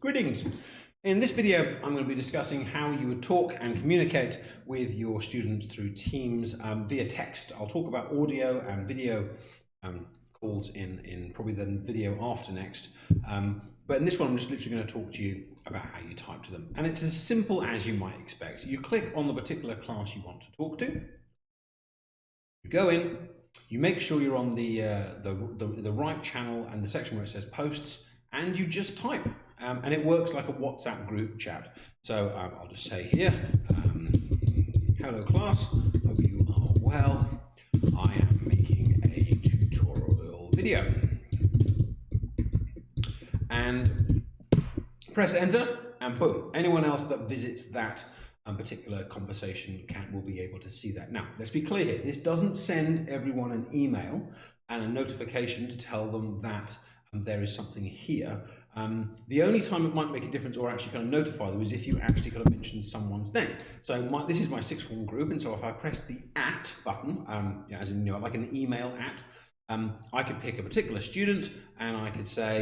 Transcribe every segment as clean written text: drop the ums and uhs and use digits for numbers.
Greetings. In this video, I'm going to be discussing how you would talk and communicate with your students through Teams via text. I'll talk about audio and video calls in probably the video after next. But in this one, I'm just literally going to talk to you about how you type to them. And it's as simple as you might expect. You click on the particular class you want to talk to. You go in, you make sure you're on the right channel and the section where it says posts, and you just type. And it works like a WhatsApp group chat. So I'll just say here, hello class, hope you are well. I am making a tutorial video. And press enter, and boom, anyone else that visits that particular conversation will be able to see that. Now, let's be clear here, this doesn't send everyone an email and a notification to tell them that there is something here. The only time it might make a difference or actually kind of notify them is if you actually kind of mention someone's name. So this is my sixth form group, and so if I press the @ button, as in, like an email @ I could pick a particular student and I could say,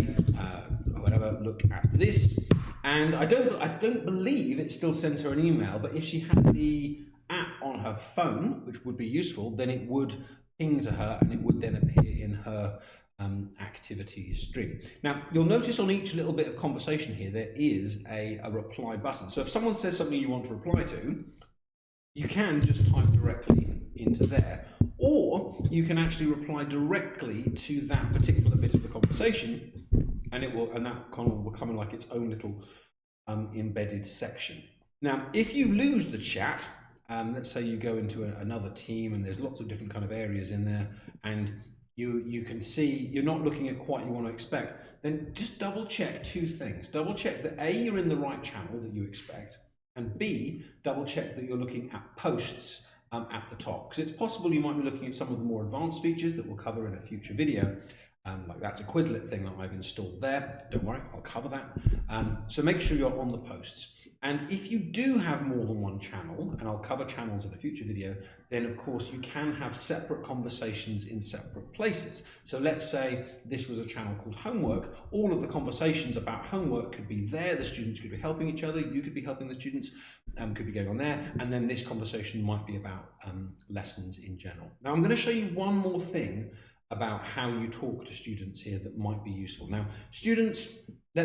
whatever, look at this. And I don't believe it still sends her an email, but if she had the app on her phone, which would be useful, then it would ping to her and it would then appear in her activity stream. Now, you'll notice on each little bit of conversation here, there is a reply button. So if someone says something you want to reply to, you can just type directly into there, or you can actually reply directly to that particular bit of the conversation, and that kind of will come in like its own little embedded section. Now, if you lose the chat, let's say you go into another team and there's lots of different kind of areas in there, and you can see you're not looking at quite what you want to expect, then just double check two things. Double check that A, you're in the right channel that you expect, and B, double check that you're looking at posts at the top, because it's possible you might be looking at some of the more advanced features that we'll cover in a future video. Like that's a Quizlet thing that I've installed there. Don't worry, I'll cover that. So make sure you're on the posts. And if you do have more than one channel, and I'll cover channels in a future video, then of course you can have separate conversations in separate places. So let's say this was a channel called homework. All of the conversations about homework could be there. The students could be helping each other. You could be helping the students, could be going on there. And then this conversation might be about lessons in general. Now I'm going to show you one more thing about how you talk to students here that might be useful. Now, students,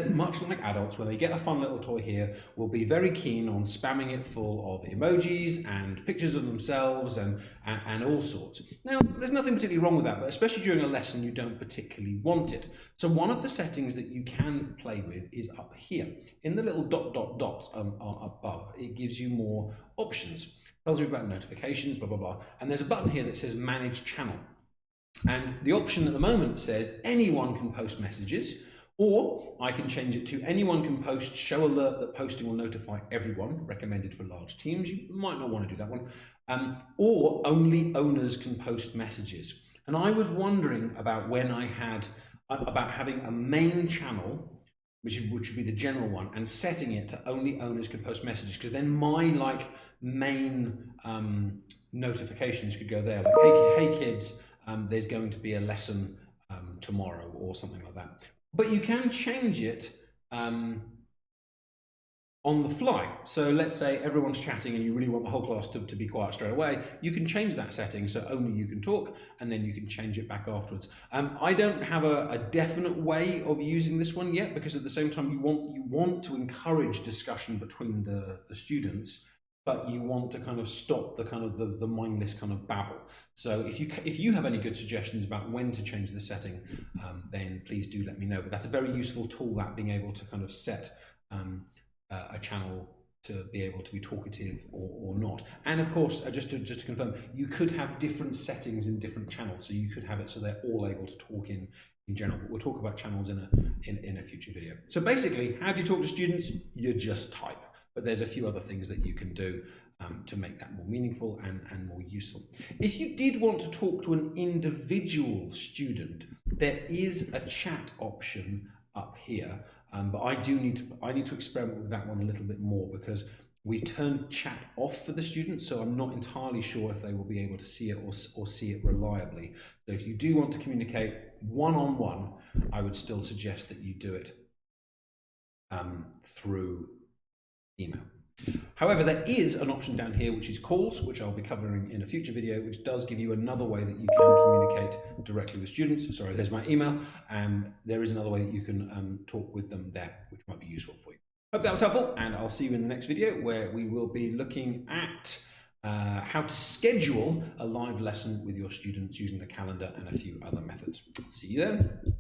much like adults, when they get a fun little toy here, will be very keen on spamming it full of emojis and pictures of themselves and all sorts. Now, there's nothing particularly wrong with that, but especially during a lesson, you don't particularly want it. So one of the settings that you can play with is up here. In the little dots above, it gives you more options. It tells you about notifications, blah, blah, blah. And there's a button here that says Manage Channel. And the option at the moment says anyone can post messages, or I can change it to anyone can post, show alert that posting will notify everyone, recommended for large teams. You might not want to do that one. Or only owners can post messages. And I was wondering about about having a main channel, which would be the general one, and setting it to only owners can post messages, because then my main notifications could go there, like, hey kids, there's going to be a lesson tomorrow or something like that. But you can change it on the fly. So let's say everyone's chatting and you really want the whole class to be quiet straight away. You can change that setting so only you can talk, and then you can change it back afterwards. I don't have a definite way of using this one yet, because at the same time you want to encourage discussion between the students, but you want to kind of stop the mindless kind of babble. So if you have any good suggestions about when to change the setting, then please do let me know. But that's a very useful tool, that being able to kind of set a channel to be able to be talkative or not. And of course, just to confirm, you could have different settings in different channels. So you could have it so they're all able to talk in general. But we'll talk about channels in a future video. So basically, how do you talk to students? You just type. But there's a few other things that you can do to make that more meaningful and more useful. If you did want to talk to an individual student, there is a chat option up here, but I need to experiment with that one a little bit more, because we've turned chat off for the students, so I'm not entirely sure if they will be able to see it or see it reliably. So if you do want to communicate one-on-one, I would still suggest that you do it through email. However, there is an option down here which is calls, which I'll be covering in a future video, which does give you another way that you can communicate directly with students. Sorry, there's my email, and there is another way that you can talk with them there, which might be useful for you. Hope that was helpful, and I'll see you in the next video where we will be looking at how to schedule a live lesson with your students using the calendar and a few other methods. See you then.